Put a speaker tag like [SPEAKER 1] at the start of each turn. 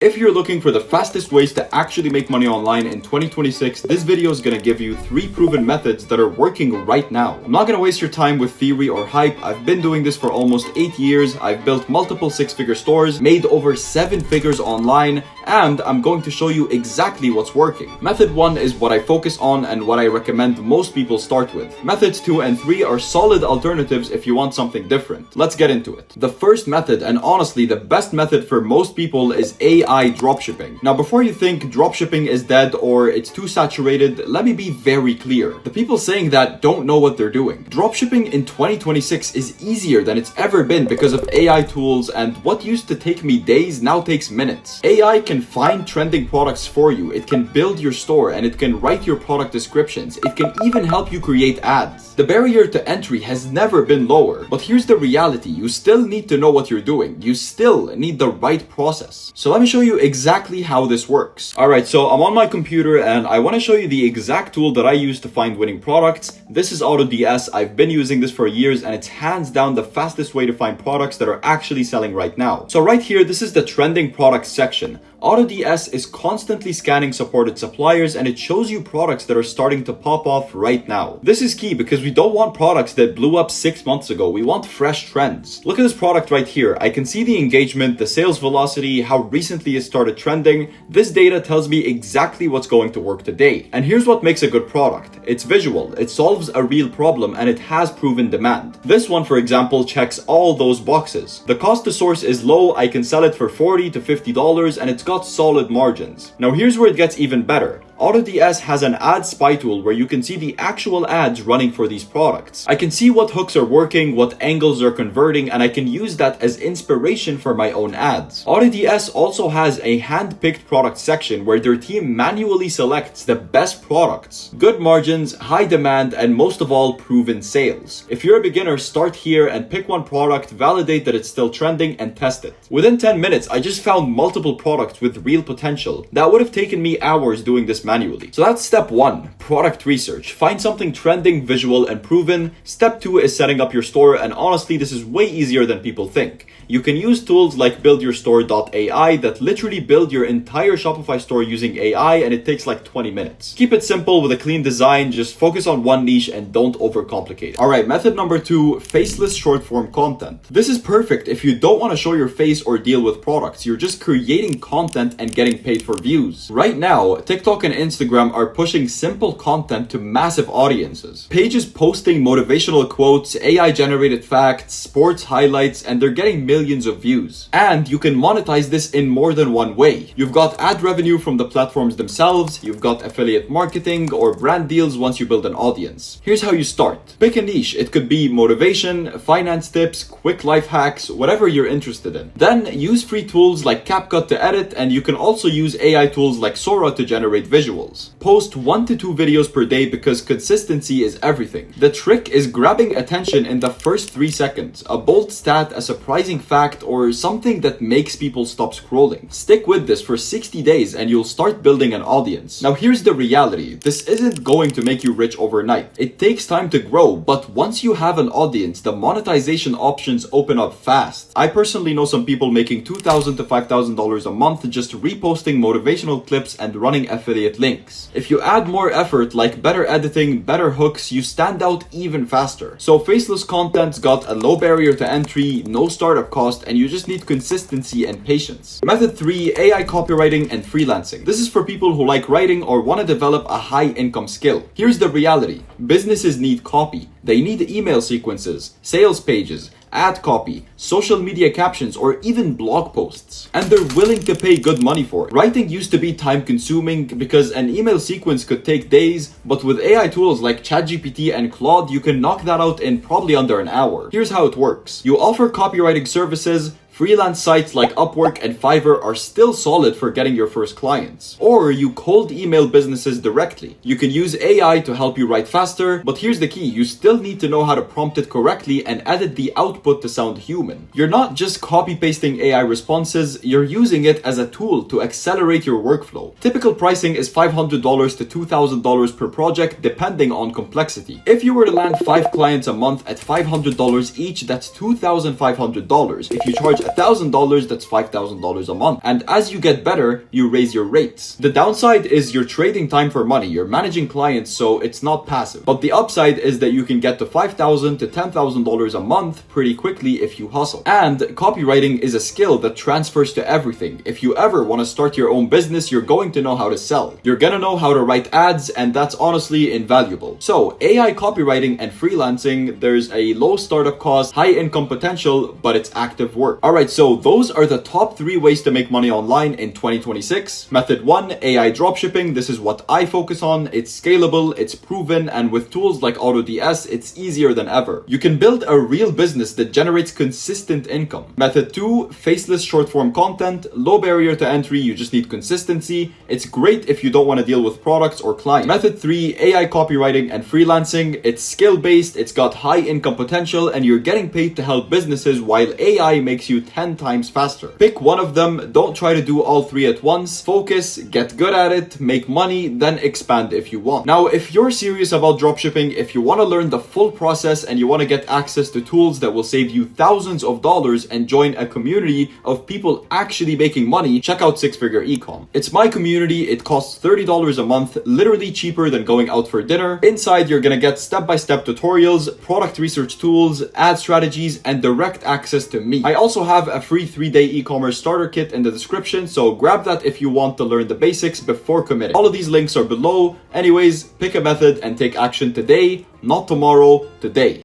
[SPEAKER 1] If you're looking for the fastest ways to actually make money online in 2026, this video is going to give you 3 proven methods that are working right now. I'm not going to waste your time with theory or hype. I've been doing this for almost 8 years. I've built multiple 6-figure stores, made over 7 figures online, and I'm going to show you exactly what's working. Method 1 is what I focus on and what I recommend most people start with. Methods 2 and 3 are solid alternatives if you want something different. Let's get into it. The first method, and honestly the best method for most people, is AI dropshipping. Now, before you think dropshipping is dead or it's too saturated, let me be very clear. The people saying that don't know what they're doing. Dropshipping in 2026 is easier than it's ever been because of AI tools, and what used to take me days now takes minutes. AI can find trending products for you, it can build your store, and it can write your product descriptions. It can even help you create ads. The barrier to entry has never been lower, but here's the reality. You still need to know what you're doing. You still need the right process. So let me show you exactly how this works. Alright, so I'm on my computer and I want to show you the exact tool that I use to find winning products. This is AutoDS. I've been using this for years and it's hands down the fastest way to find products that are actually selling right now. So right here, this is the trending products section. AutoDS is constantly scanning supported suppliers and it shows you products that are starting to pop off right now. This is key because we don't want products that blew up 6 months ago. We want fresh trends. Look at this product right here. I can see the engagement, the sales velocity, how recently it started trending. This data tells me exactly what's going to work today. And here's what makes a good product. It's visual, it solves a real problem, and it has proven demand. This one, for example, checks all those boxes. The cost to source is low. I can sell it for $40 to $50 and it's got solid margins. Now here's where it gets even better. AutoDS has an ad spy tool where you can see the actual ads running for these products. I can see what hooks are working, what angles are converting, and I can use that as inspiration for my own ads. AutoDS also has a hand-picked product section where their team manually selects the best products. Good margins, high demand, and most of all, proven sales. If you're a beginner, start here and pick one product, validate that it's still trending, and test it. Within 10 minutes, I just found multiple products with real potential. That would have taken me hours doing this manually. So that's step 1, product research. Find something trending, visual, and proven. Step 2 is setting up your store, and honestly, this is way easier than people think. You can use tools like buildyourstore.ai that literally build your entire Shopify store using AI, and it takes like 20 minutes. Keep it simple with a clean design, just focus on one niche and don't overcomplicate it. Alright, method number 2, faceless short form content. This is perfect if you don't want to show your face or deal with products. You're just creating content and getting paid for views. Right now, TikTok and Instagram are pushing simple content to massive audiences. Pages posting motivational quotes, AI generated facts, sports highlights, and they're getting millions of views. And you can monetize this in more than one way. You've got ad revenue from the platforms themselves, you've got affiliate marketing or brand deals once you build an audience. Here's how you start. Pick a niche. It could be motivation, finance tips, quick life hacks, whatever you're interested in. Then use free tools like CapCut to edit, and you can also use AI tools like Sora to generate visuals. Post 1 to 2 videos per day because consistency is everything. The trick is grabbing attention in the first 3 seconds. A bold stat, a surprising fact, or something that makes people stop scrolling. Stick with this for 60 days and you'll start building an audience. Now here's the reality. This isn't going to make you rich overnight. It takes time to grow, but once you have an audience, the monetization options open up fast. I personally know some people making $2,000 to $5,000 a month just reposting motivational clips and running affiliate links. If you add more effort like better editing, better hooks, you stand out even faster. So faceless content's got a low barrier to entry, no startup cost, and you just need consistency and patience. Method 3, AI copywriting and freelancing. This is for people who like writing or want to develop a high income skill. Here's the reality. Businesses need copy. They need email sequences, sales pages, ad copy, social media captions, or even blog posts. And they're willing to pay good money for it. Writing used to be time consuming because an email sequence could take days, but with AI tools like ChatGPT and Claude, you can knock that out in probably under an hour. Here's how it works. You offer copywriting services. Freelance sites like Upwork and Fiverr are still solid for getting your first clients. Or you cold email businesses directly. You can use AI to help you write faster, but here's the key. You still need to know how to prompt it correctly and edit the output to sound human. You're not just copy-pasting AI responses, you're using it as a tool to accelerate your workflow. Typical pricing is $500 to $2,000 per project depending on complexity. If you were to land 5 clients a month at $500 each, that's $2,500. If you charge $1,000, that's $5,000 a month. And as you get better, you raise your rates. The downside is you're trading time for money. You're managing clients, so it's not passive. But the upside is that you can get to $5,000 to $10,000 a month pretty quickly if you hustle. And copywriting is a skill that transfers to everything. If you ever want to start your own business, you're going to know how to sell. You're gonna know how to write ads, and that's honestly invaluable. So AI copywriting and freelancing, there's a low startup cost, high income potential, but it's active work. Alright, so those are the top 3 ways to make money online in 2026. Method 1, AI dropshipping. This is what I focus on. It's scalable, it's proven, and with tools like AutoDS, it's easier than ever. You can build a real business that generates consistent income. Method 2, faceless short form content. Low barrier to entry, you just need consistency. It's great if you don't want to deal with products or clients. Method 3, AI copywriting and freelancing. It's skill based, it's got high income potential, and you're getting paid to help businesses while AI makes you 10 times faster. Pick one of them, don't try to do all 3 at once. Focus, get good at it, make money, then expand if you want. Now, if you're serious about dropshipping, if you want to learn the full process and you want to get access to tools that will save you thousands of dollars and join a community of people actually making money, check out Six Figure Ecom. It's my community, it costs $30 a month, literally cheaper than going out for dinner. Inside, you're gonna get step-by-step tutorials, product research tools, ad strategies, and direct access to me. I also have a free 3-day e-commerce starter kit in the description, so grab that if you want to learn the basics before committing. All of these links are below. Anyways, pick a method and take action today, not tomorrow, today.